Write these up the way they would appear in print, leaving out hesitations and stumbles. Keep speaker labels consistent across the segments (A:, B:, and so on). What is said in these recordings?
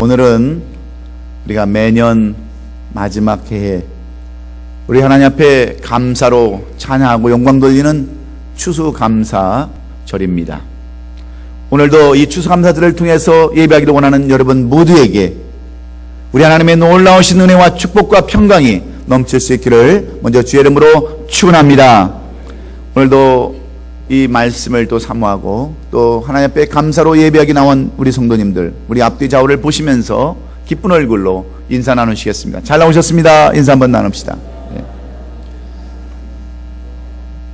A: 오늘은 우리가 매년 마지막 해에 우리 하나님 앞에 감사로 찬양하고 영광 돌리는 추수감사절입니다. 오늘도 이 추수감사절을 통해서 예배하기를 원하는 여러분 모두에게 우리 하나님의 놀라우신 은혜와 축복과 평강이 넘칠 수 있기를 먼저 주의 이름으로 축원합니다. 오늘도 이 말씀을 또 사모하고 또 하나님 앞에 감사로 예배하기 나온 우리 성도님들, 우리 앞뒤 좌우를 보시면서 기쁜 얼굴로 인사 나누시겠습니다. 잘 나오셨습니다. 인사 한번 나눕시다.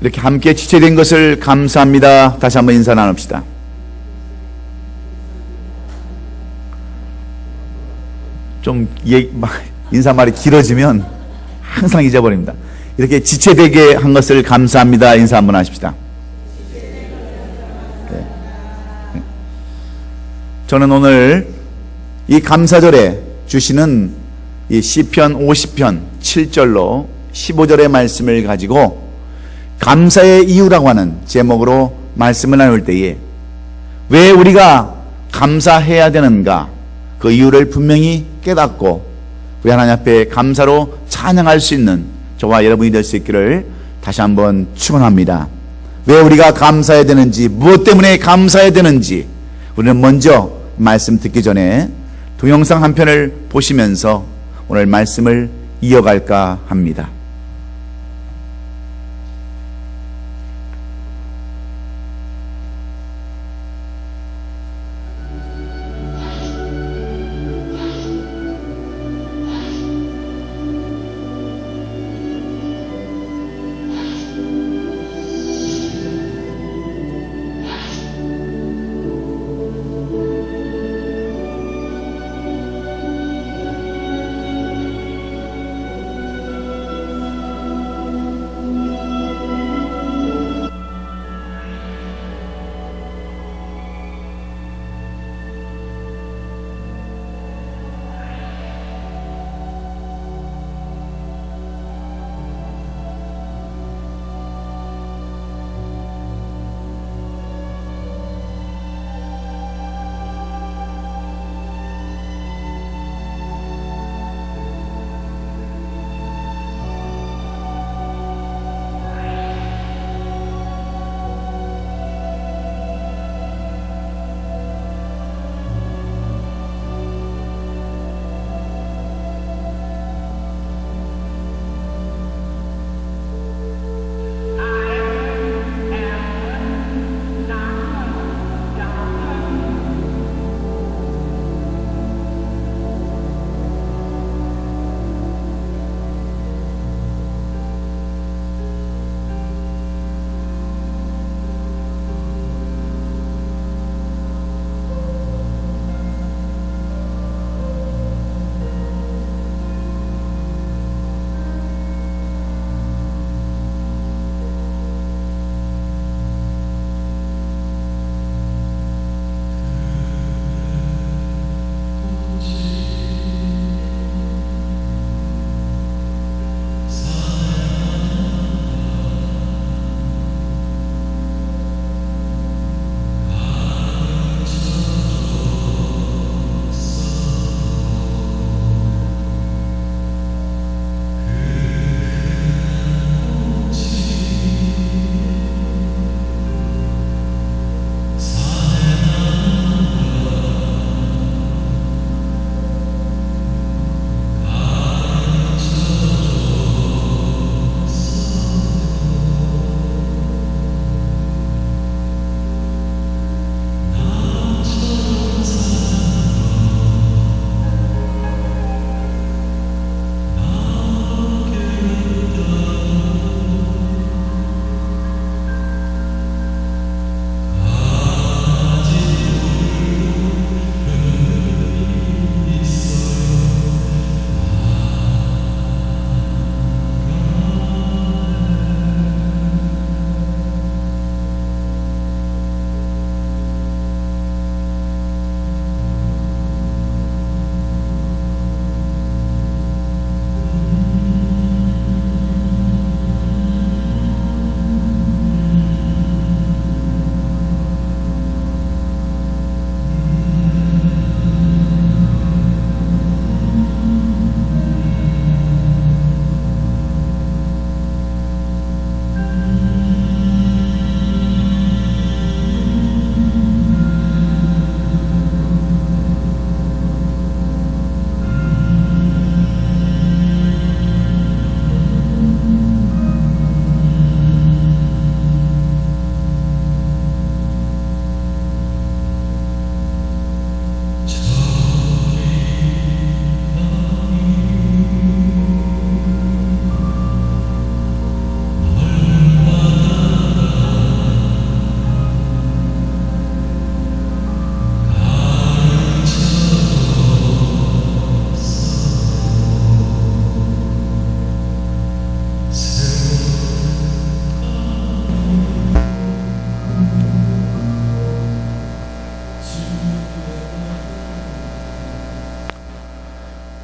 A: 이렇게 함께 지체된 것을 감사합니다. 다시 한번 인사 나눕시다. 좀 인사말이 길어지면 항상 잊어버립니다. 이렇게 지체되게 한 것을 감사합니다. 인사 한번 하십시다. 저는 오늘 이 감사절에 주시는 이 시편 50편 7절로 15절의 말씀을 가지고 감사의 이유라고 하는 제목으로 말씀을 나눌 때에 왜 우리가 감사해야 되는가, 그 이유를 분명히 깨닫고 우리 하나님 앞에 감사로 찬양할 수 있는 저와 여러분이 될 수 있기를 다시 한번 축원합니다. 왜 우리가 감사해야 되는지, 무엇 때문에 감사해야 되는지 우리는 먼저 말씀 듣기 전에 동영상 한 편을 보시면서 오늘 말씀을 이어갈까 합니다.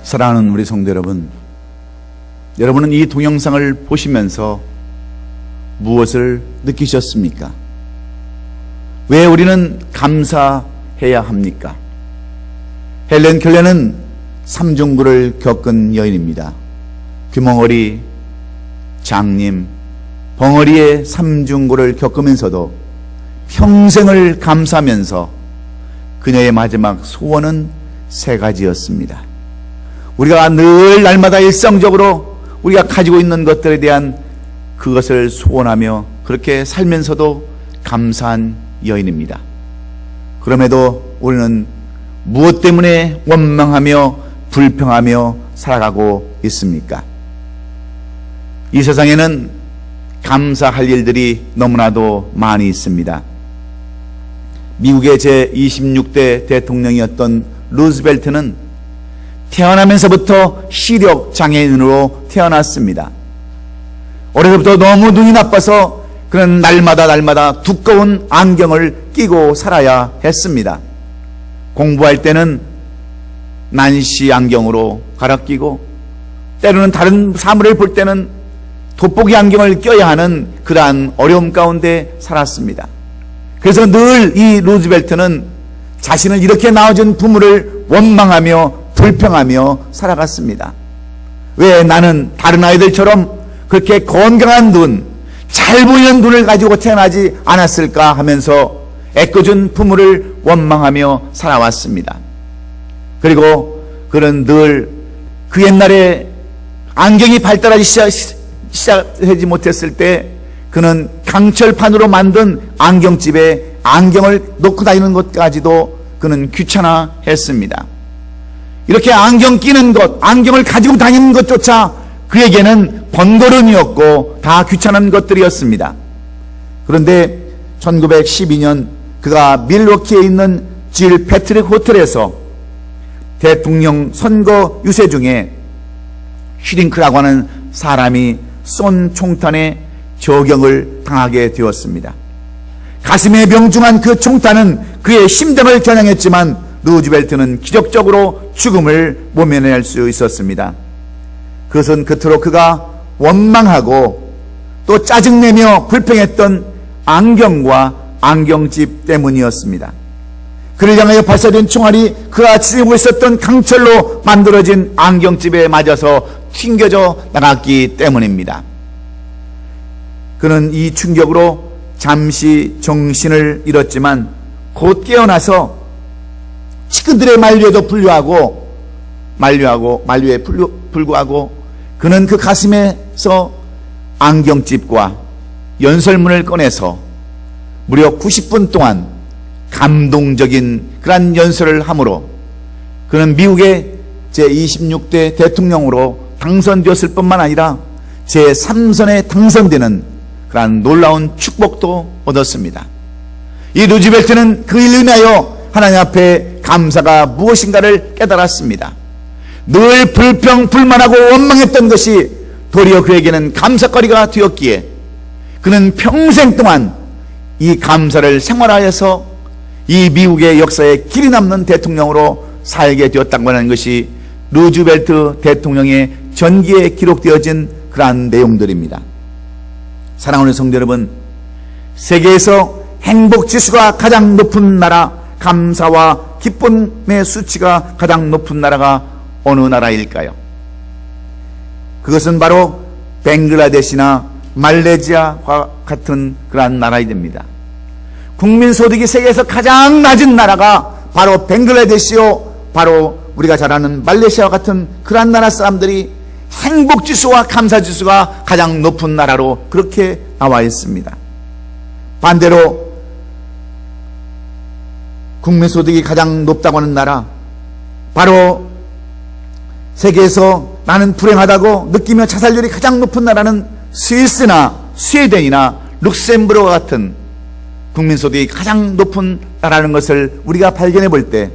A: 사랑하는 우리 성도 여러분, 여러분은 이 동영상을 보시면서 무엇을 느끼셨습니까? 왜 우리는 감사해야 합니까? 헬렌 켈러는 삼중구를 겪은 여인입니다. 귀멍어리, 장님, 벙어리의 삼중구를 겪으면서도 평생을 감사하면서 그녀의 마지막 소원은 세 가지였습니다. 우리가 늘 날마다 일상적으로 우리가 가지고 있는 것들에 대한 그것을 소원하며 그렇게 살면서도 감사한 여인입니다. 그럼에도 우리는 무엇 때문에 원망하며 불평하며 살아가고 있습니까? 이 세상에는 감사할 일들이 너무나도 많이 있습니다. 미국의 제26대 대통령이었던 루즈벨트는 태어나면서부터 시력장애인으로 태어났습니다. 어려서부터 너무 눈이 나빠서 그는 날마다 두꺼운 안경을 끼고 살아야 했습니다. 공부할 때는 난시 안경으로 갈아 끼고, 때로는 다른 사물을 볼 때는 돋보기 안경을 껴야 하는 그러한 어려움 가운데 살았습니다. 그래서 늘 이 루즈벨트는 자신을 이렇게 낳아준 부모를 원망하며 불평하며 살아갔습니다. 왜 나는 다른 아이들처럼 그렇게 건강한 눈, 잘 보이는 눈을 가지고 태어나지 않았을까 하면서 애꿎은 부모를 원망하며 살아왔습니다. 그리고 그는 늘 그 옛날에 안경이 발달하기 시작하지 못했을 때 그는 강철판으로 만든 안경집에 안경을 놓고 다니는 것까지도 그는 귀찮아했습니다. 이렇게 안경 끼는 것, 안경을 가지고 다니는 것조차 그에게는 번거로움이었고 다 귀찮은 것들이었습니다. 그런데 1912년 그가 밀워키에 있는 질 패트릭 호텔에서 대통령 선거 유세 중에 슈링크라고 하는 사람이 쏜 총탄에 저격을 당하게 되었습니다. 가슴에 명중한 그 총탄은 그의 심장을 겨냥했지만 루즈벨트는 기적적으로 죽음을 모면할 수 있었습니다. 그것은 그토록 그가 원망하고 또 짜증내며 불평했던 안경과 안경집 때문이었습니다. 그를 향하여 발사된 총알이 그가 지니고 있었던 강철로 만들어진 안경집에 맞아서 튕겨져 나갔기 때문입니다. 그는 이 충격으로 잠시 정신을 잃었지만 곧 깨어나서 측근들의 만류에도 불구하고 그는 그 가슴에서 안경집과 연설문을 꺼내서 무려 90분 동안 감동적인 그런 연설을 함으로 그는 미국의 제26대 대통령으로 당선되었을 뿐만 아니라 제3선에 당선되는 그런 놀라운 축복도 얻었습니다. 이 루즈벨트는 그 일로 인하여 하나님 앞에 감사가 무엇인가를 깨달았습니다. 늘 불평, 불만하고 원망했던 것이 도리어 그에게는 감사거리가 되었기에 그는 평생 동안 이 감사를 생활하여서 이 미국의 역사에 길이 남는 대통령으로 살게 되었다고 하는 것이 루즈벨트 대통령의 전기에 기록되어진 그러한 내용들입니다. 사랑하는 성도 여러분, 세계에서 행복지수가 가장 높은 나라, 감사와 기쁨의 수치가 가장 높은 나라가 어느 나라일까요? 그것은 바로 벵글라데시나 말레이시아와 같은 그러한 나라입니다. 국민소득이 세계에서 가장 낮은 나라가 바로 벵글라데시요, 바로 우리가 잘 아는 말레이시아와 같은 그러한 나라 사람들이 행복지수와 감사지수가 가장 높은 나라로 그렇게 나와 있습니다. 반대로 국민소득이 가장 높다고 하는 나라, 바로 세계에서 나는 불행하다고 느끼며 자살률이 가장 높은 나라는 스위스나 스웨덴이나 룩셈부르크와 같은 국민소득이 가장 높은 나라라는 것을 우리가 발견해 볼 때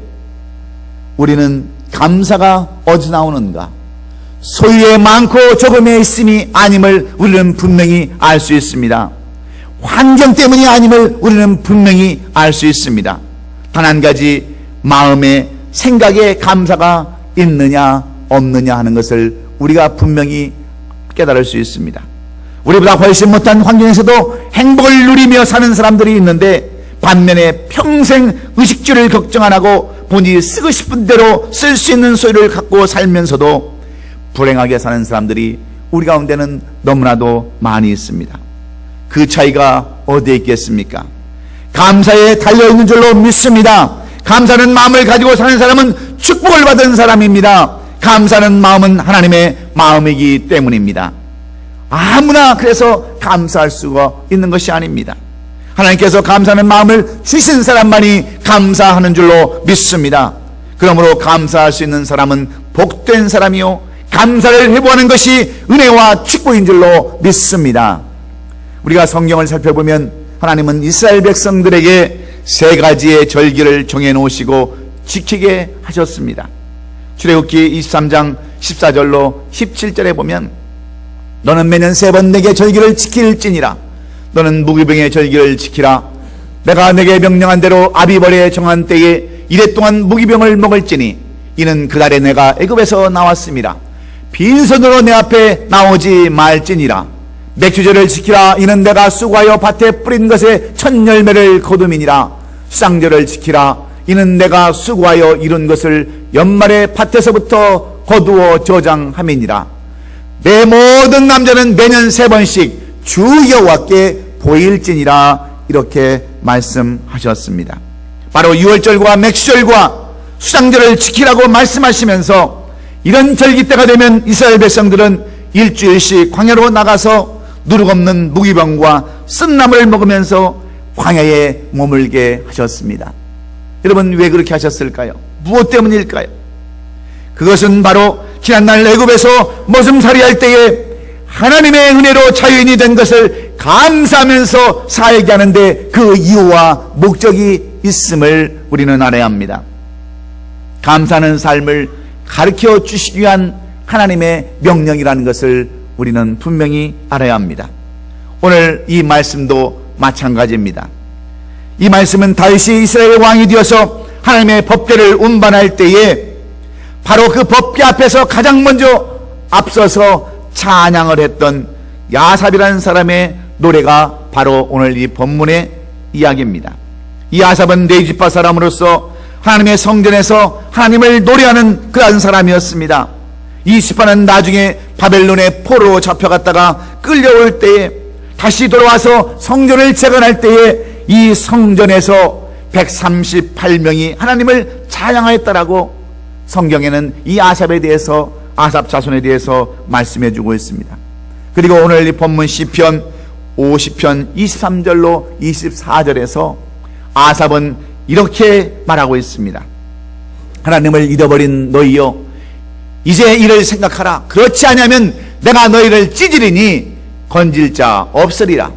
A: 우리는 감사가 어디서 나오는가? 소유에 많고 적음에 있음이 아님을 우리는 분명히 알 수 있습니다. 환경 때문이 아님을 우리는 분명히 알 수 있습니다. 단 한 가지, 마음에 생각에 감사가 있느냐 없느냐 하는 것을 우리가 분명히 깨달을 수 있습니다. 우리보다 훨씬 못한 환경에서도 행복을 누리며 사는 사람들이 있는데, 반면에 평생 의식주를 걱정 안 하고 본인이 쓰고 싶은 대로 쓸 수 있는 소유를 갖고 살면서도 불행하게 사는 사람들이 우리 가운데는 너무나도 많이 있습니다. 그 차이가 어디에 있겠습니까? 감사에 달려있는 줄로 믿습니다. 감사는 마음을 가지고 사는 사람은 축복을 받은 사람입니다. 감사는 마음은 하나님의 마음이기 때문입니다. 아무나 그래서 감사할 수가 있는 것이 아닙니다. 하나님께서 감사하는 마음을 주신 사람만이 감사하는 줄로 믿습니다. 그러므로 감사할 수 있는 사람은 복된 사람이요, 감사를 회복하는 것이 은혜와 축복인 줄로 믿습니다. 우리가 성경을 살펴보면 하나님은 이스라엘 백성들에게 3가지의 절기를 정해놓으시고 지키게 하셨습니다. 출애굽기 23장 14절로 17절에 보면, 너는 매년 3번 내게 절기를 지킬지니라. 너는 무기병의 절기를 지키라. 내가 내게 명령한 대로 아비벌에 정한 때에 이래 동안 무기병을 먹을지니 이는 그날에 내가 애굽에서 나왔음이라. 빈손으로 내 앞에 나오지 말지니라. 맥주절을 지키라. 이는 내가 수고하여 밭에 뿌린 것에 첫 열매를 거둠이니라. 수상절을 지키라. 이는 내가 수고하여 이룬 것을 연말에 밭에서부터 거두어 저장함이니라. 내 모든 남자는 매년 3번씩 주 여호와께 보일지니라. 이렇게 말씀하셨습니다. 바로 유월절과 맥주절과 수상절을 지키라고 말씀하시면서, 이런 절기 때가 되면 이스라엘 백성들은 일주일씩 광야로 나가서 누룩없는 무기병과 쓴나물을 먹으면서 광야에 머물게 하셨습니다. 여러분, 왜 그렇게 하셨을까요? 무엇 때문일까요? 그것은 바로 지난날 애굽에서 머슴살이 할 때에 하나님의 은혜로 자유인이 된 것을 감사하면서 살게 하는데 그 이유와 목적이 있음을 우리는 알아야 합니다. 감사하는 삶을 가르쳐 주시기 위한 하나님의 명령이라는 것을 우리는 분명히 알아야 합니다. 오늘 이 말씀도 마찬가지입니다. 이 말씀은 다윗이 이스라엘의 왕이 되어서 하나님의 법궤를 운반할 때에 바로 그 법궤 앞에서 가장 먼저 앞서서 찬양을 했던 야삽이라는 사람의 노래가 바로 오늘 이 본문의 이야기입니다. 이 야삽은 레위지파 사람으로서 하나님의 성전에서 하나님을 노래하는 그런 사람이었습니다. 이 지파는 나중에 바벨론의 포로로 잡혀갔다가 끌려올 때에 다시 돌아와서 성전을 재건할 때에 이 성전에서 138명이 하나님을 찬양하였다라고 성경에는 이 아삽에 대해서, 아삽 자손에 대해서 말씀해 주고 있습니다. 그리고 오늘 이 본문 시편 50편 23절로 24절에서 아삽은 이렇게 말하고 있습니다. 하나님을 잃어버린 너희여, 이제 이를 생각하라. 그렇지 않으면 내가 너희를 찢으리니 건질 자 없으리라.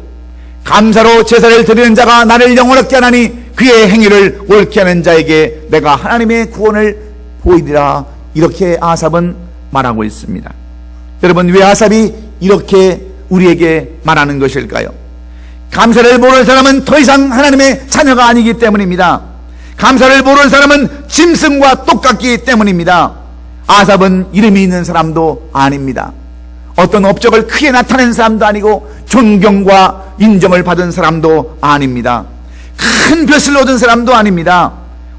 A: 감사로 제사를 드리는 자가 나를 영원하게 하나니 그의 행위를 옳게 하는 자에게 내가 하나님의 구원을 보이리라. 이렇게 아삽은 말하고 있습니다. 여러분, 왜 아삽이 이렇게 우리에게 말하는 것일까요? 감사를 모르는 사람은 더 이상 하나님의 자녀가 아니기 때문입니다. 감사를 모르는 사람은 짐승과 똑같기 때문입니다. 아삽은 이름이 있는 사람도 아닙니다. 어떤 업적을 크게 나타낸 사람도 아니고 존경과 인정을 받은 사람도 아닙니다. 큰 벼슬을 얻은 사람도 아닙니다.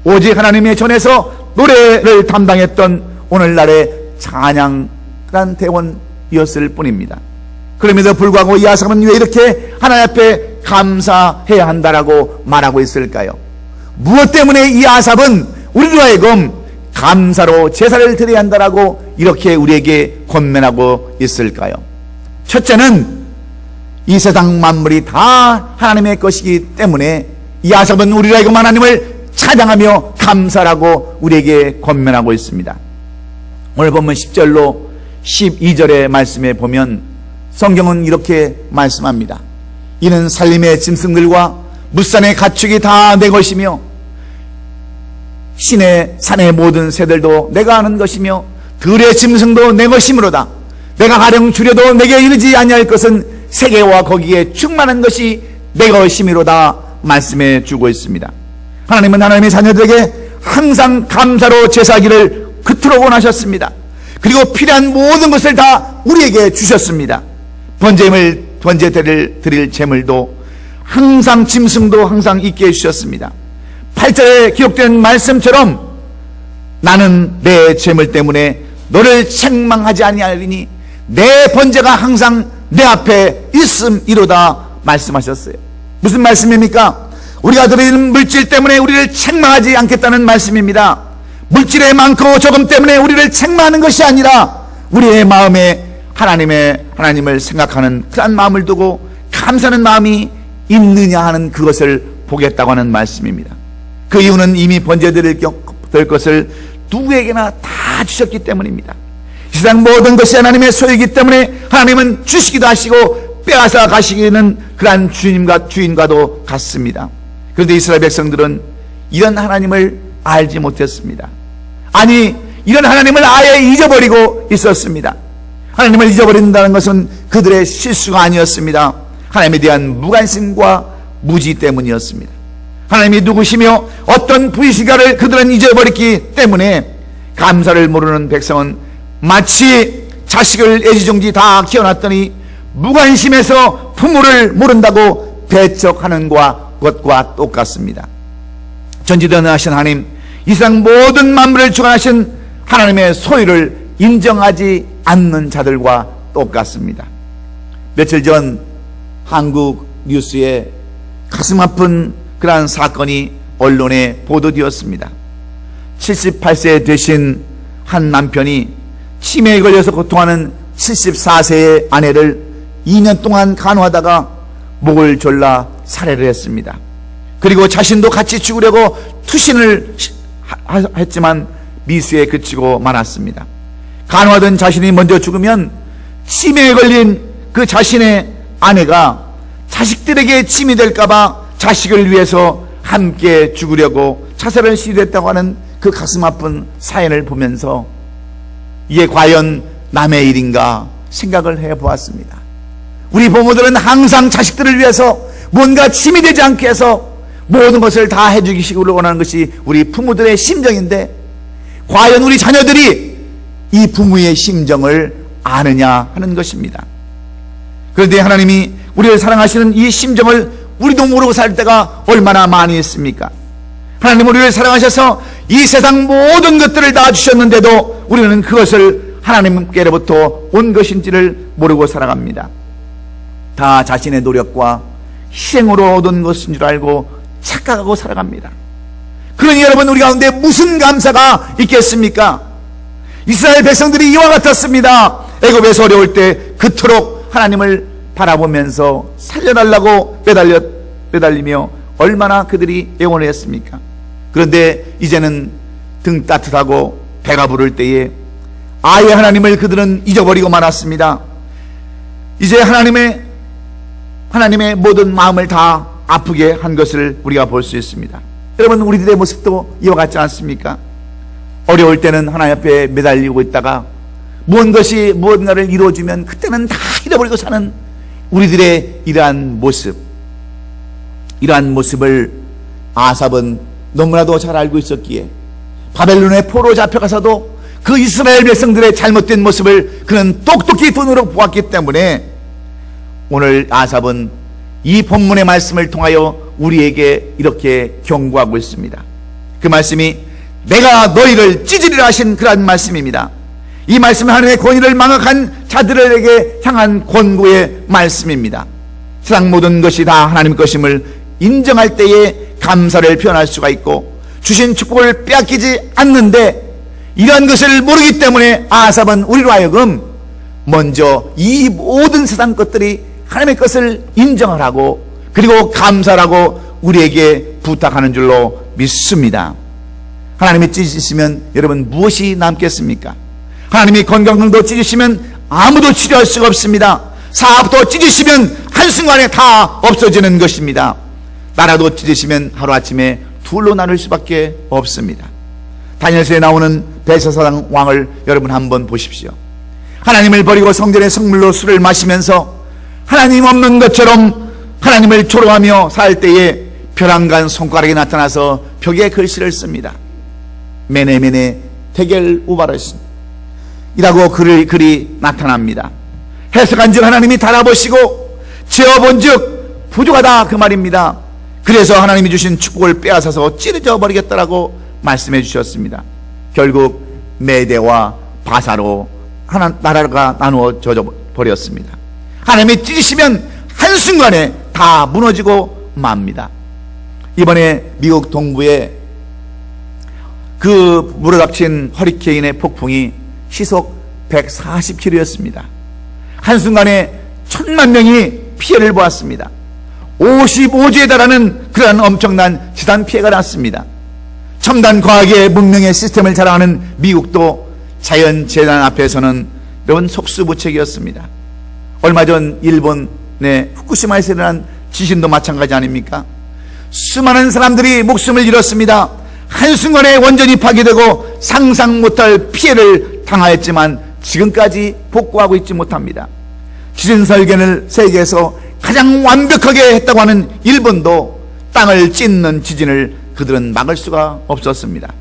A: 오직 하나님의 전에서 노래를 담당했던 오늘날의 찬양단 대원이었을 뿐입니다. 그럼에도 불구하고 이 아삽은 왜 이렇게 하나님 앞에 감사해야 한다라고 말하고 있을까요? 무엇 때문에 이 아삽은 우리로 하여금 감사로 제사를 드려야 한다라고 이렇게 우리에게 권면하고 있을까요? 첫째는 이 세상 만물이 다 하나님의 것이기 때문에 이 아삽은 우리로 하여금 하나님을 찬양하며 감사라고 우리에게 권면하고 있습니다. 오늘 보면 10절로 12절의 말씀에 보면 성경은 이렇게 말씀합니다. 이는 살림의 짐승들과 무산의 가축이 다 내 것이며 신의 산의 모든 새들도 내가 아는 것이며 들의 짐승도 내 것이므로다. 내가 가령 줄여도 내게 이르지 아니할 것은 세계와 거기에 충만한 것이 내 것이므로다 말씀해 주고 있습니다. 하나님은 하나님의 자녀들에게 항상 감사로 제사하기를 그토록 원하셨습니다. 그리고 필요한 모든 것을 다 우리에게 주셨습니다. 번제 드릴 제물도 항상 짐승도 항상 있게 해주셨습니다. 8절에 기록된 말씀처럼 나는 내 제물 때문에 너를 책망하지 아니하리니 내 번제가 항상 내 앞에 있음이로다 말씀하셨어요. 무슨 말씀입니까? 우리가 드리는 물질 때문에 우리를 책망하지 않겠다는 말씀입니다. 물질의 많고 적음 때문에 우리를 책망하는 것이 아니라 우리의 마음에 하나님을 생각하는 그런 마음을 두고 감사하는 마음이 있느냐 하는 그것을 보겠다고 하는 말씀입니다. 그 이유는 이미 번제드릴 것을 누구에게나 다 주셨기 때문입니다. 이 세상 모든 것이 하나님의 소유이기 때문에 하나님은 주시기도 하시고 빼앗아 가시기는 그러한 주인과도 같습니다. 그런데 이스라엘 백성들은 이런 하나님을 알지 못했습니다. 아니, 이런 하나님을 아예 잊어버리고 있었습니다. 하나님을 잊어버린다는 것은 그들의 실수가 아니었습니다. 하나님에 대한 무관심과 무지 때문이었습니다. 하나님이 누구시며 어떤 부이시가를 그들은 잊어버렸기 때문에 감사를 모르는 백성은 마치 자식을 애지중지 다 키워놨더니 무관심해서 부모를 모른다고 배척하는 것과 똑같습니다. 전지전능하신 하나님, 이 세상 모든 만물을 주관하신 하나님의 소유를 인정하지 않는 자들과 똑같습니다. 며칠 전 한국 뉴스에 가슴 아픈 그러한 사건이 언론에 보도되었습니다. 78세 되신 한 남편이 치매에 걸려서 고통하는 74세의 아내를 2년 동안 간호하다가 목을 졸라 살해를 했습니다. 그리고 자신도 같이 죽으려고 투신을 했지만 미수에 그치고 말았습니다. 간호하던 자신이 먼저 죽으면 치매에 걸린 그 자신의 아내가 자식들에게 짐이 될까봐 자식을 위해서 함께 죽으려고 자살을 시도했다고 하는 그 가슴 아픈 사연을 보면서 이게 과연 남의 일인가 생각을 해보았습니다. 우리 부모들은 항상 자식들을 위해서 뭔가 짐이 되지 않게 해서 모든 것을 다 해주기식으로 원하는 것이 우리 부모들의 심정인데 과연 우리 자녀들이 이 부모의 심정을 아느냐 하는 것입니다. 그런데 하나님이 우리를 사랑하시는 이 심정을 우리도 모르고 살 때가 얼마나 많이 있습니까? 하나님 우리를 사랑하셔서 이 세상 모든 것들을 다 주셨는데도 우리는 그것을 하나님께로부터 온 것인지를 모르고 살아갑니다. 다 자신의 노력과 희생으로 얻은 것인 줄 알고 착각하고 살아갑니다. 그러니 여러분, 우리 가운데 무슨 감사가 있겠습니까? 이스라엘 백성들이 이와 같았습니다. 애굽에서 어려울 때 그토록 하나님을 바라보면서 살려달라고 매달리며 얼마나 그들이 애원했습니까? 그런데 이제는 등 따뜻하고 배가 부를 때에 아예 하나님을 그들은 잊어버리고 말았습니다. 이제 하나님의 모든 마음을 다 아프게 한 것을 우리가 볼 수 있습니다. 여러분, 우리들의 모습도 이와 같지 않습니까? 어려울 때는 하나님 앞에 매달리고 있다가 무언가를 이루어주면 그때는 다 잃어버리고 사는 우리들의 이러한 모습을 아삽은 너무나도 잘 알고 있었기에 바벨론의 포로 잡혀가서도 그 이스라엘 백성들의 잘못된 모습을 그는 똑똑히 눈으로 보았기 때문에 오늘 아삽은 이 본문의 말씀을 통하여 우리에게 이렇게 경고하고 있습니다. 그 말씀이 내가 너희를 찢으리라 하신 그런 말씀입니다. 이 말씀은 하나님의 권위를 망각한 자들에게 향한 권고의 말씀입니다. 세상 모든 것이 다 하나님 것임을 인정할 때에 감사를 표현할 수가 있고 주신 축복을 빼앗기지 않는데 이러한 것을 모르기 때문에 아삽은 우리로 하여금 먼저 이 모든 세상 것들이 하나님의 것을 인정하라고 그리고 감사하라고 우리에게 부탁하는 줄로 믿습니다. 하나님이 찢으시면 여러분 무엇이 남겠습니까? 하나님이 건강도 찢으시면 아무도 치료할 수가 없습니다. 사업도 찢으시면 한순간에 다 없어지는 것입니다. 나라도 찢으시면 하루아침에 둘로 나눌 수밖에 없습니다. 다니엘서에 나오는 벨사살 왕을 여러분 한번 보십시오. 하나님을 버리고 성전의 성물로 술을 마시면서 하나님 없는 것처럼 하나님을 조롱하며 살 때에 벼랑간 손가락이 나타나서 벽에 글씨를 씁니다. 메네 메네 테겔 우바르신, 이라고 글이 나타납니다. 해석한즉 하나님이 달아보시고 재어본즉 부족하다 그 말입니다. 그래서 하나님이 주신 축복을 빼앗아서 찌르져 버리겠다라고 말씀해 주셨습니다. 결국 메대와 바사로 나라가 나누어져 버렸습니다. 하나님이 찢으시면 한순간에 다 무너지고 맙니다. 이번에 미국 동부에 그 물어닥친 허리케인의 폭풍이 시속 140km였습니다. 한순간에 1000만 명이 피해를 보았습니다. 55주에 달하는 그러한 엄청난 지단 피해가 났습니다. 첨단 과학의 문명의 시스템을 자랑하는 미국도 자연재난 앞에서는 여러분 속수무책이었습니다. 얼마 전 일본의 후쿠시마에서 일어난 지진도 마찬가지 아닙니까? 수많은 사람들이 목숨을 잃었습니다. 한순간에 원전이 파괴되고 상상 못할 피해를 당하였지만 지금까지 복구하고 있지 못합니다. 지진 설계를 세계에서 가장 완벽하게 했다고 하는 일본도 땅을 찢는 지진을 그들은 막을 수가 없었습니다.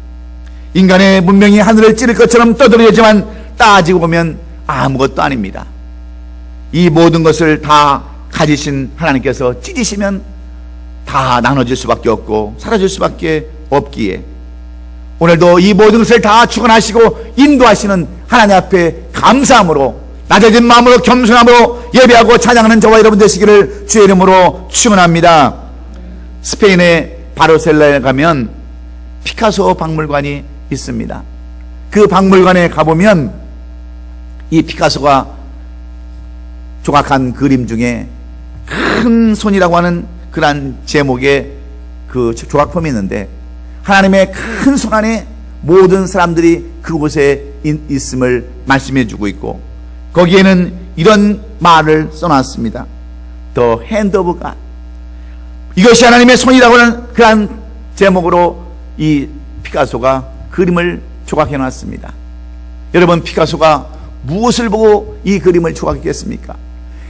A: 인간의 문명이 하늘을 찌를 것처럼 떠들어지만 따지고 보면 아무것도 아닙니다. 이 모든 것을 다 가지신 하나님께서 찢으시면 다 나눠질 수밖에 없고 사라질 수밖에 없기에 오늘도 이 모든 것을 다 주관하시고 인도하시는 하나님 앞에 감사함으로 낮아진 마음으로 겸손함으로 예배하고 찬양하는 저와 여러분 되시기를 주의 이름으로 축원합니다. 스페인의 바르셀로나에 가면 피카소 박물관이 있습니다. 그 박물관에 가보면 이 피카소가 조각한 그림 중에 큰 손이라고 하는 그러한 제목의 그 조각품이 있는데 하나님의 큰 손 안에 모든 사람들이 그곳에 있음을 말씀해 주고 있고 거기에는 이런 말을 써놨습니다. The hand of God. 이것이 하나님의 손이라고 하는 그러한 제목으로 이 피카소가 그림을 조각해 놨습니다. 여러분, 피카소가 무엇을 보고 이 그림을 조각했겠습니까?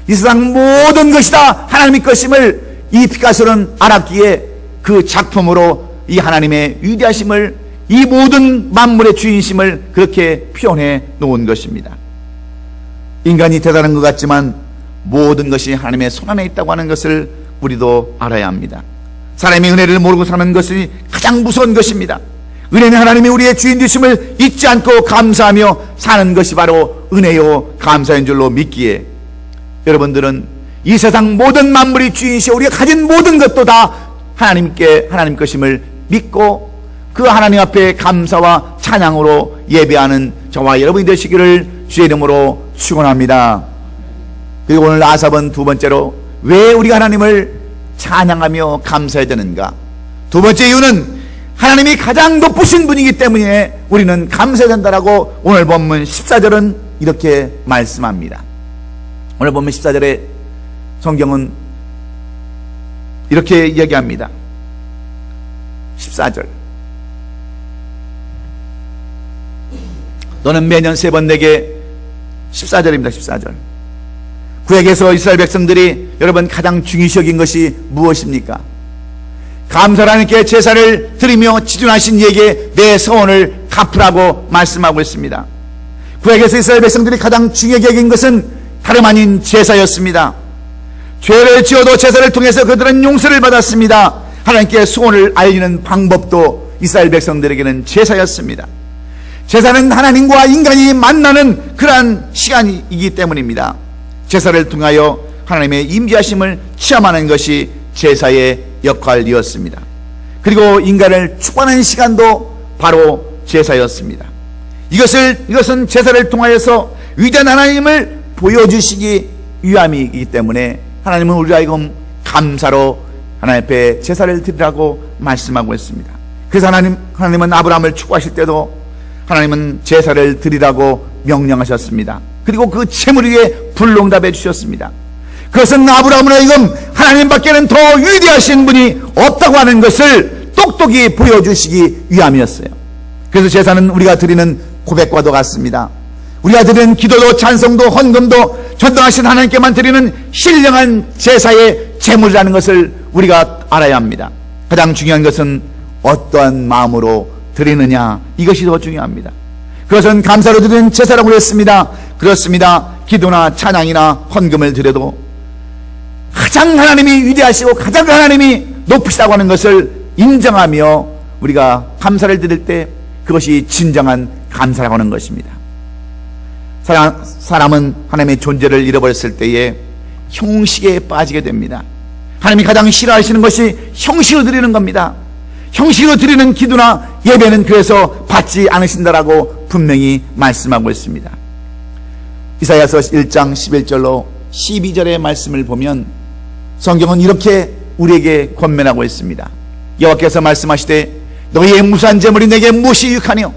A: 이 세상 모든 것이 다 하나님의 것임을 이 피카소는 알았기에 그 작품으로 이 하나님의 위대하심을, 이 모든 만물의 주인심을 그렇게 표현해 놓은 것입니다. 인간이 대단한 것 같지만 모든 것이 하나님의 손 안에 있다고 하는 것을 우리도 알아야 합니다. 사람이 은혜를 모르고 사는 것이 가장 무서운 것입니다. 은혜는 하나님이 우리의 주인 되심을 잊지 않고 감사하며 사는 것이 바로 은혜요 감사인 줄로 믿기에 여러분들은 이 세상 모든 만물이 주인이시오 우리가 가진 모든 것도 다 하나님 것임을 믿고 그 하나님 앞에 감사와 찬양으로 예배하는 저와 여러분이 되시기를 주의 이름으로 축원합니다. 그리고 오늘 아삽은 두 번째로 왜 우리가 하나님을 찬양하며 감사해야 되는가? 두 번째 이유는 하나님이 가장 높으신 분이기 때문에 우리는 감사해야 된다라고 오늘 본문 14절은 이렇게 말씀합니다. 오늘 본문 14절에 성경은 이렇게 이야기합니다. 14절. 너는 매년 3번 내게 14절입니다. 14절. 구약에서 이스라엘 백성들이 여러분 가장 중요시 여긴 것이 무엇입니까? 감사를 하나님께 제사를 드리며 지존하신 이에게 내 서원을 갚으라고 말씀하고 있습니다. 구약에서 이스라엘 백성들이 가장 중요하게 여긴 것은 다름 아닌 제사였습니다. 죄를 지어도 제사를 통해서 그들은 용서를 받았습니다. 하나님께 소원을 알리는 방법도 이스라엘 백성들에게는 제사였습니다. 제사는 하나님과 인간이 만나는 그러한 시간이기 때문입니다. 제사를 통하여 하나님의 임재하심을 체험하는 것이 제사의 역할이었습니다. 그리고 인간을 축복하는 시간도 바로 제사였습니다. 이것은 제사를 통하여서 위대한 하나님을 보여주시기 위함이기 때문에 하나님은 우리 하여금 감사로 하나님 앞에 제사를 드리라고 말씀하고 있습니다. 그래서 하나님은 아브라함을 축복하실 때도 하나님은 제사를 드리라고 명령하셨습니다. 그리고 그 제물 위에 불응답해 주셨습니다. 그것은 아브라함을 하여금 하나님밖에는 더 위대하신 분이 없다고 하는 것을 똑똑히 보여주시기 위함이었어요. 그래서 제사는 우리가 드리는 고백과도 같습니다. 우리가 드리는 기도도 찬송도 헌금도 전능하신 하나님께만 드리는 신령한 제사의 제물이라는 것을 우리가 알아야 합니다. 가장 중요한 것은 어떠한 마음으로 드리느냐, 이것이 더 중요합니다. 그것은 감사로 드리는 제사라고 했습니다. 그렇습니다. 기도나 찬양이나 헌금을 드려도 가장 하나님이 위대하시고 가장 하나님이 높으시다고 하는 것을 인정하며 우리가 감사를 드릴 때 그것이 진정한 감사라고 하는 것입니다. 사람은 하나님의 존재를 잃어버렸을 때에 형식에 빠지게 됩니다. 하나님이 가장 싫어하시는 것이 형식으로 드리는 겁니다. 형식으로 드리는 기도나 예배는 그래서 받지 않으신다라고 분명히 말씀하고 있습니다. 이사야서 1장 11절로 12절의 말씀을 보면 성경은 이렇게 우리에게 권면하고 있습니다. 여호와께서 말씀하시되 너희의 무수한 제물이 내게 무엇이 유익하뇨?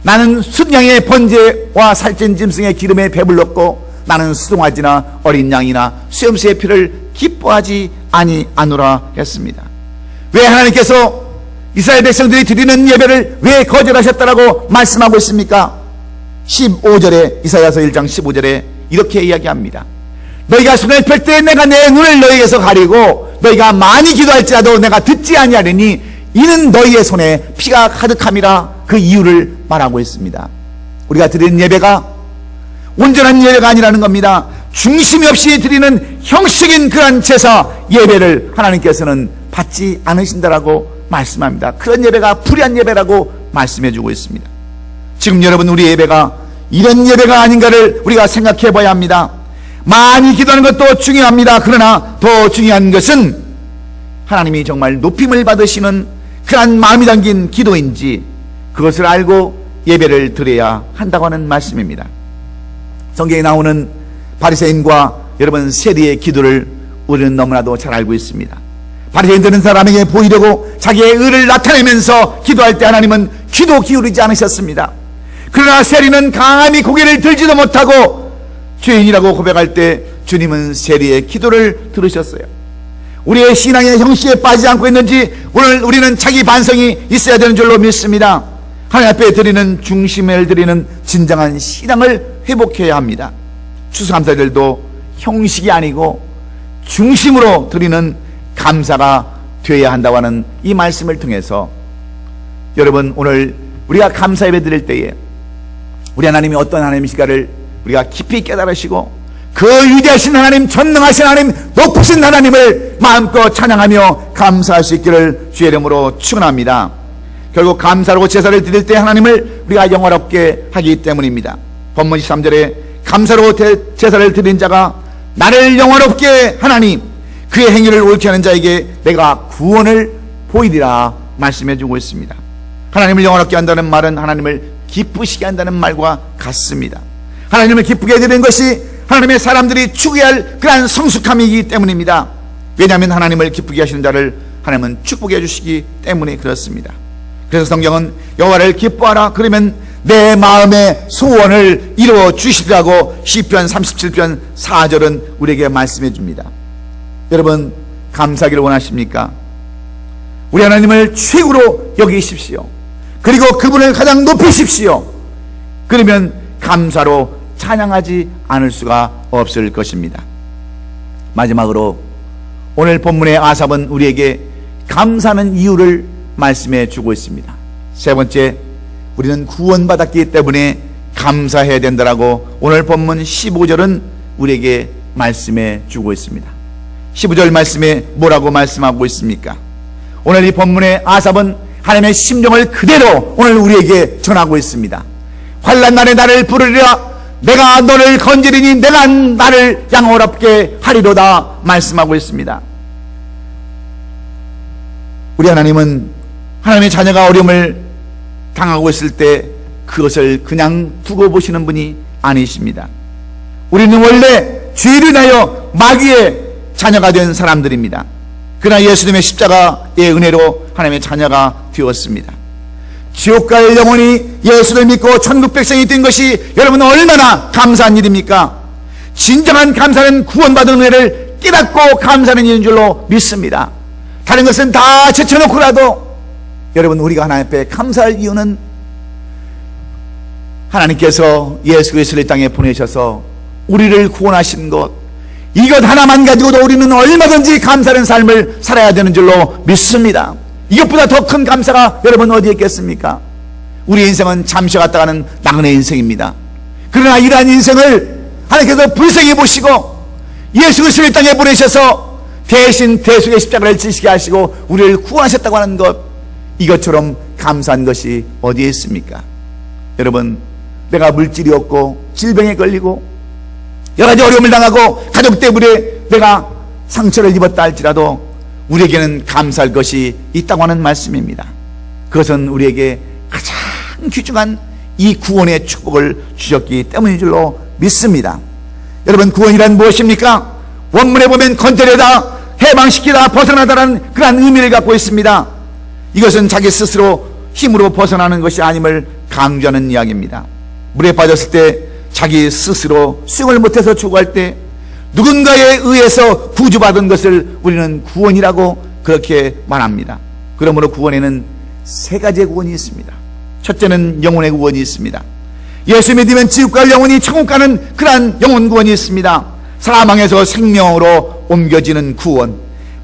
A: 나는 순양의 번제와 살찐 짐승의 기름에 배불렀고 나는 수송아지나 어린 양이나 수염새의 피를 기뻐하지 아니하노라 했습니다. 왜 하나님께서 이스라엘 백성들이 드리는 예배를 왜 거절하셨다라고 말씀하고 있습니까? 15절에 이사야서 1장 15절에 이렇게 이야기합니다. 너희가 손을 펼 때 내가 내 눈을 너희에게서 가리고 너희가 많이 기도할지라도 내가 듣지 아니하리니 이는 너희의 손에 피가 가득함이라 그 이유를 말하고 있습니다. 우리가 드리는 예배가 온전한 예배가 아니라는 겁니다. 중심이 없이 드리는 형식인 그러한 제사 예배를 하나님께서는 받지 않으신다라고 말씀합니다. 그런 예배가 불의한 예배라고 말씀해 주고 있습니다. 지금 여러분 우리 예배가 이런 예배가 아닌가를 우리가 생각해 봐야 합니다. 많이 기도하는 것도 중요합니다. 그러나 더 중요한 것은 하나님이 정말 높임을 받으시는 그런 마음이 담긴 기도인지 그것을 알고 예배를 드려야 한다고 하는 말씀입니다. 성경에 나오는 바리새인과 여러분 세리의 기도를 우리는 너무나도 잘 알고 있습니다. 바리새인들은 사람에게 보이려고 자기의 의를 나타내면서 기도할 때 하나님은 귀도 기울이지 않으셨습니다. 그러나 세리는 감히 고개를 들지도 못하고 죄인이라고 고백할 때 주님은 세리의 기도를 들으셨어요. 우리의 신앙의 형식에 빠지지 않고 있는지 오늘 우리는 자기 반성이 있어야 되는 줄로 믿습니다. 하나님 앞에 드리는 중심을 드리는 진정한 신앙을 회복해야 합니다. 추수감사절도 형식이 아니고 중심으로 드리는 감사가 되어야 한다고 하는 이 말씀을 통해서 여러분 오늘 우리가 감사 예배 드릴 때에 우리 하나님이 어떤 하나님이실까를 우리가 깊이 깨달으시고 그 위대하신 하나님, 전능하신 하나님, 높으신 하나님을 마음껏 찬양하며 감사할 수 있기를 주의 이름으로 축원합니다. 결국 감사로 제사를 드릴 때 하나님을 우리가 영화롭게 하기 때문입니다. 본문 13절에 감사로 제사를 드린 자가 나를 영화롭게 하나니 그의 행위를 옳게 하는 자에게 내가 구원을 보이리라 말씀해 주고 있습니다. 하나님을 영화롭게 한다는 말은 하나님을 기쁘시게 한다는 말과 같습니다. 하나님을 기쁘게 해드리는 것이 하나님의 사람들이 추구할 그러한 성숙함이기 때문입니다. 왜냐하면 하나님을 기쁘게 하시는 자를 하나님은 축복해 주시기 때문에 그렇습니다. 그래서 성경은 여호와를 기뻐하라 그러면 내 마음의 소원을 이루어 주시리라고 시편 37편 4절은 우리에게 말씀해 줍니다. 여러분 감사하기를 원하십니까? 우리 하나님을 최고로 여기십시오. 그리고 그분을 가장 높이십시오. 그러면 감사로 찬양하지 않을 수가 없을 것입니다. 마지막으로 오늘 본문의 아삽은 우리에게 감사하는 이유를 말씀해 주고 있습니다. 세 번째, 우리는 구원받았기 때문에 감사해야 된다라고 오늘 본문 15절은 우리에게 말씀해 주고 있습니다. 15절 말씀에 뭐라고 말씀하고 있습니까? 오늘 이 본문의 아삽은 하나님의 심정을 그대로 오늘 우리에게 전하고 있습니다. 환난 날에 나를 부르리라 내가 너를 건지리니 내가 나를 양호롭게 하리로다 말씀하고 있습니다. 우리 하나님은 하나님의 자녀가 어려움을 당하고 있을 때 그것을 그냥 두고 보시는 분이 아니십니다. 우리는 원래 죄를 인하여 마귀의 자녀가 된 사람들입니다. 그러나 예수님의 십자가의 은혜로 하나님의 자녀가 되었습니다. 지옥 갈 영혼이 예수를 믿고 천국 백성이 된 것이 여러분 얼마나 감사한 일입니까? 진정한 감사는 구원받은 은혜를 깨닫고 감사하는 일인 줄로 믿습니다. 다른 것은 다 제쳐놓고라도 여러분 우리가 하나님 앞에 감사할 이유는 하나님께서 예수 그리스도를 땅에 보내셔서 우리를 구원하신 것, 이것 하나만 가지고도 우리는 얼마든지 감사하는 삶을 살아야 되는 줄로 믿습니다. 이것보다 더 큰 감사가 여러분 어디에 있겠습니까? 우리 인생은 잠시 갔다 가는 나그네 인생입니다. 그러나 이러한 인생을 하나님께서 불쌍히 보시고 예수 그리스도를 이 땅에 보내셔서 대신 대속의 십자가를 지시게 하시고 우리를 구하셨다고 하는 것, 이것처럼 감사한 것이 어디에 있습니까? 여러분, 내가 물질이 없고 질병에 걸리고 여러 가지 어려움을 당하고 가족 때문에 내가 상처를 입었다 할지라도 우리에게는 감사할 것이 있다고 하는 말씀입니다. 그것은 우리에게 가장 귀중한 이 구원의 축복을 주셨기 때문인 줄로 믿습니다. 여러분, 구원이란 무엇입니까? 원문에 보면 건져내다, 해방시키다, 벗어나다라는 그러한 의미를 갖고 있습니다. 이것은 자기 스스로 힘으로 벗어나는 것이 아님을 강조하는 이야기입니다. 물에 빠졌을 때 자기 스스로 수영을 못해서 죽어갈 때 누군가에 의해서 구주받은 것을 우리는 구원이라고 그렇게 말합니다. 그러므로 구원에는 세 가지의 구원이 있습니다. 첫째는 영혼의 구원이 있습니다. 예수 믿으면 지옥 갈 영혼이 천국 가는 그러한 영혼 구원이 있습니다. 사망에서 생명으로 옮겨지는 구원,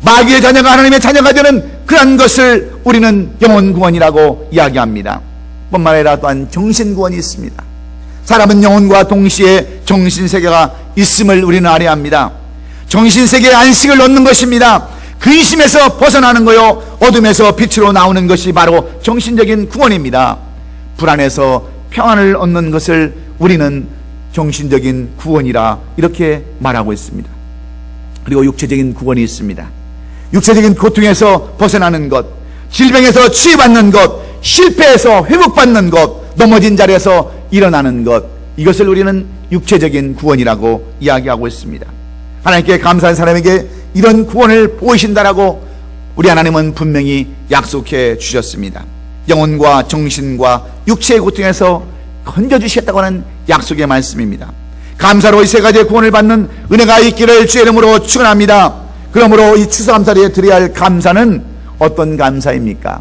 A: 마귀의 자녀가 하나님의 자녀가 되는 그러한 것을 우리는 영혼 구원이라고 이야기합니다. 뿐만 아니라 또한 정신 구원이 있습니다. 사람은 영혼과 동시에 정신세계가 있음을 우리는 알아야 합니다. 정신세계에 안식을 얻는 것입니다. 근심에서 벗어나는 거요, 어둠에서 빛으로 나오는 것이 바로 정신적인 구원입니다. 불안에서 평안을 얻는 것을 우리는 정신적인 구원이라 이렇게 말하고 있습니다. 그리고 육체적인 구원이 있습니다. 육체적인 고통에서 벗어나는 것, 질병에서 치유받는 것, 실패해서 회복받는 것, 넘어진 자리에서 일어나는 것, 이것을 우리는 육체적인 구원이라고 이야기하고 있습니다. 하나님께 감사한 사람에게 이런 구원을 보이신다라고 우리 하나님은 분명히 약속해 주셨습니다. 영혼과 정신과 육체의 고통에서 건져주시겠다고 하는 약속의 말씀입니다. 감사로 이 세 가지의 구원을 받는 은혜가 있기를 주의 이름으로 축원합니다. 그러므로 이 추수감사리에 드려야 할 감사는 어떤 감사입니까?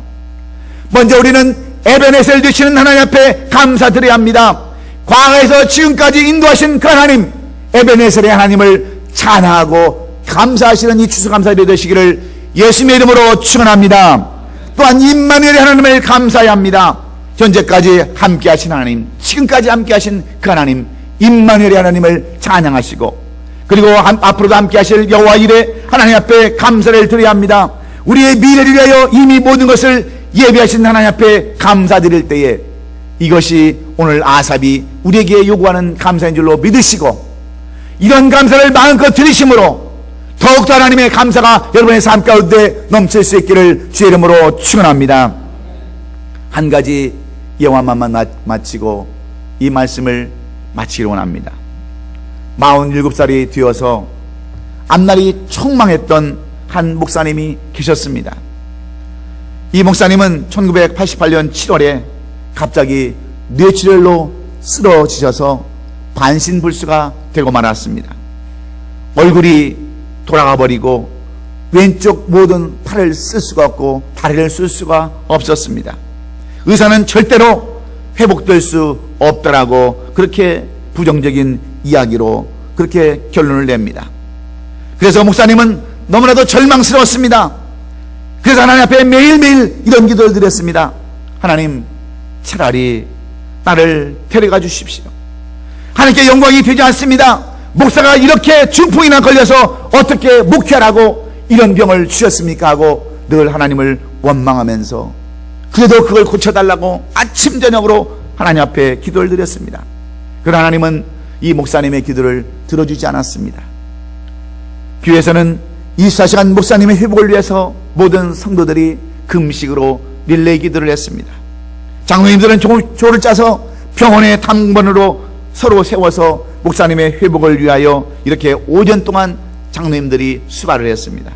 A: 먼저 우리는 에베네셀 되시는 하나님 앞에 감사드려야 합니다. 과거에서 지금까지 인도하신 그 하나님, 에베네셀의 하나님을 찬양하고 감사하시는 이 추수감사리 되시기를 예수님의 이름으로 축원합니다. 또한 임마누엘의 하나님을 감사해야 합니다. 현재까지 함께 하신 하나님, 지금까지 함께 하신 그 하나님, 임마누엘의 하나님을 찬양하시고, 그리고 앞으로도 함께 하실 여호와 이레 하나님 앞에 감사를 드려야 합니다. 우리의 미래를 위하여 이미 모든 것을 예비하신 하나님 앞에 감사드릴 때에 이것이 오늘 아삽이 우리에게 요구하는 감사인 줄로 믿으시고, 이런 감사를 마음껏 드리심으로 더욱더 하나님의 감사가 여러분의 삶 가운데 넘칠 수 있기를 주의 이름으로 축원합니다. 한 가지 예화만 마치고 이 말씀을 마치기로 원합니다. 47살이 되어서 앞날이 촉망했던 한 목사님이 계셨습니다. 이 목사님은 1988년 7월에 갑자기 뇌출혈로 쓰러지셔서 반신불수가 되고 말았습니다. 얼굴이 돌아가 버리고 왼쪽 모든 팔을 쓸 수가 없고 다리를 쓸 수가 없었습니다. 의사는 절대로 회복될 수 없다라고 그렇게 부정적인 이야기로 그렇게 결론을 냅니다. 그래서 목사님은 너무나도 절망스러웠습니다. 그래서 하나님 앞에 매일매일 이런 기도를 드렸습니다. 하나님, 차라리 나를 데려가 주십시오. 하나님께 영광이 되지 않습니다. 목사가 이렇게 중풍이나 걸려서 어떻게 목회하라고 이런 병을 주셨습니까? 하고 늘 하나님을 원망하면서 그래도 그걸 고쳐달라고 아침 저녁으로 하나님 앞에 기도를 드렸습니다. 그러나 하나님은 이 목사님의 기도를 들어주지 않았습니다. 교회에서는 24시간 목사님의 회복을 위해서 모든 성도들이 금식으로 릴레이 기도를 했습니다. 장로님들은 조를 짜서 병원의 당번으로 서로 세워서 목사님의 회복을 위하여 이렇게 오전 동안 장로님들이 수발을 했습니다.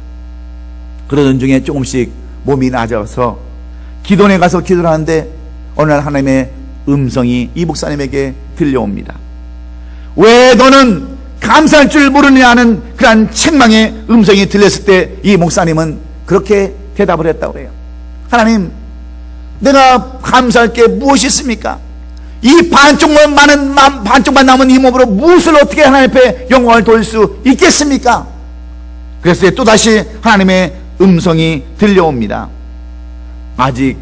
A: 그러던 중에 조금씩 몸이 나아져서 기도원에 가서 기도를 하는데 어느 날 하나님의 음성이 이 목사님에게 들려옵니다. 왜 너는 감사할 줄 모르느냐 하는 그러한 책망의 음성이 들렸을 때 이 목사님은 그렇게 대답을 했다고 해요. 하나님, 내가 감사할 게 무엇이 있습니까? 이 반쪽만 남은 이 몸으로 무엇을 어떻게 하나님 앞에 영광을 돌릴 수 있겠습니까? 그래서 또다시 하나님의 음성이 들려옵니다. 아직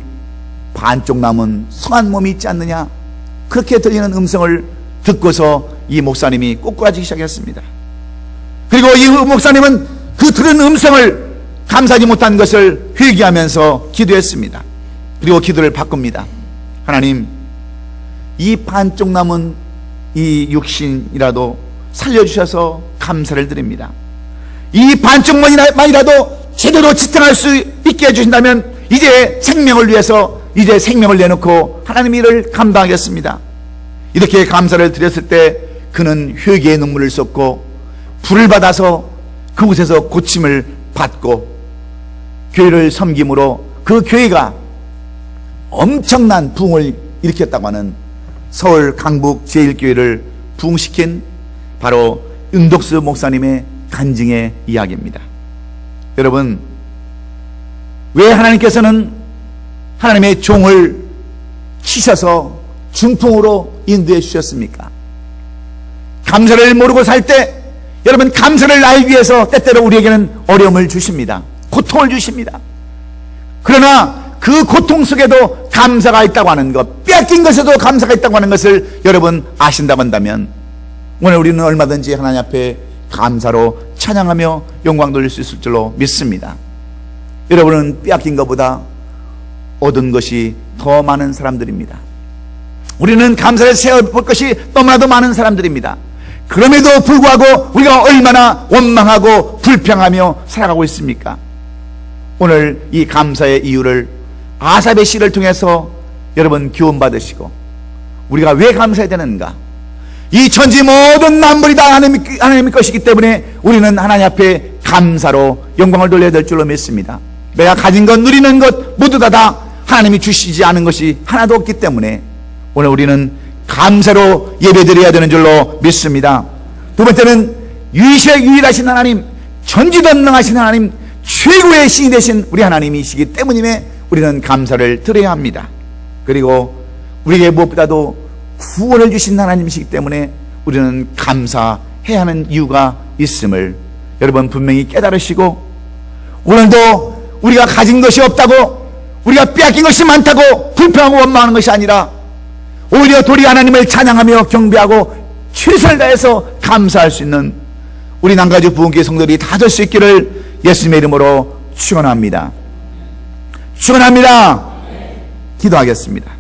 A: 반쪽 남은 성한 몸이 있지 않느냐, 그렇게 들리는 음성을 듣고서 이 목사님이 꼬꾸라지기 시작했습니다. 그리고 이 목사님은 그 들은 음성을 감사하지 못한 것을 회개하면서 기도했습니다. 그리고 기도를 바꿉니다. 하나님, 이 반쪽 남은 이 육신이라도 살려주셔서 감사를 드립니다. 이 반쪽만이라도 제대로 지탱할 수 있게 해주신다면 이제 생명을 위해서 이제 생명을 내놓고 하나님 일을 감당하겠습니다. 이렇게 감사를 드렸을 때 그는 회개의 눈물을 쏟고 불을 받아서 그곳에서 고침을 받고 교회를 섬김으로 그 교회가 엄청난 부흥을 일으켰다고 하는 서울 강북 제1교회를 부흥시킨 바로 윤덕수 목사님의 간증의 이야기입니다. 여러분, 왜 하나님께서는 하나님의 종을 치셔서 중풍으로 인도해 주셨습니까? 감사를 모르고 살 때 여러분, 감사를 알기 위해서 때때로 우리에게는 어려움을 주십니다. 고통을 주십니다. 그러나 그 고통 속에도 감사가 있다고 하는 것, 빼앗긴 것에도 감사가 있다고 하는 것을 여러분 아신다고 한다면 오늘 우리는 얼마든지 하나님 앞에 감사로 찬양하며 영광 돌릴 수 있을 줄로 믿습니다. 여러분은 빼앗긴 것보다 얻은 것이 더 많은 사람들입니다. 우리는 감사를 세워볼 것이 너무나도 많은 사람들입니다. 그럼에도 불구하고 우리가 얼마나 원망하고 불평하며 살아가고 있습니까? 오늘 이 감사의 이유를 아삽의 시를 통해서 여러분 교훈 받으시고, 우리가 왜 감사해야 되는가? 이 천지 모든 만물이 다 하나님의 것이기 때문에 우리는 하나님 앞에 감사로 영광을 돌려야 될 줄로 믿습니다. 내가 가진 것, 누리는 것 모두 다 하나님이 주시지 않은 것이 하나도 없기 때문에 오늘 우리는 감사로 예배드려야 되는 줄로 믿습니다. 두 번째는 유일하신 하나님, 전지전능하신 하나님, 최고의 신이 되신 우리 하나님이시기 때문에 우리는 감사를 드려야 합니다. 그리고 우리에게 무엇보다도 구원을 주신 하나님이시기 때문에 우리는 감사해야 하는 이유가 있음을 여러분 분명히 깨달으시고, 오늘도 우리가 가진 것이 없다고, 우리가 빼앗긴 것이 많다고 불평하고 원망하는 것이 아니라 오히려 도리 하나님을 찬양하며 경배하고 최선을 다해서 감사할 수 있는 우리 남가주 부흥교회 성도들이 다 될 수 있기를 예수님의 이름으로 축원합니다. 축원합니다. 기도하겠습니다.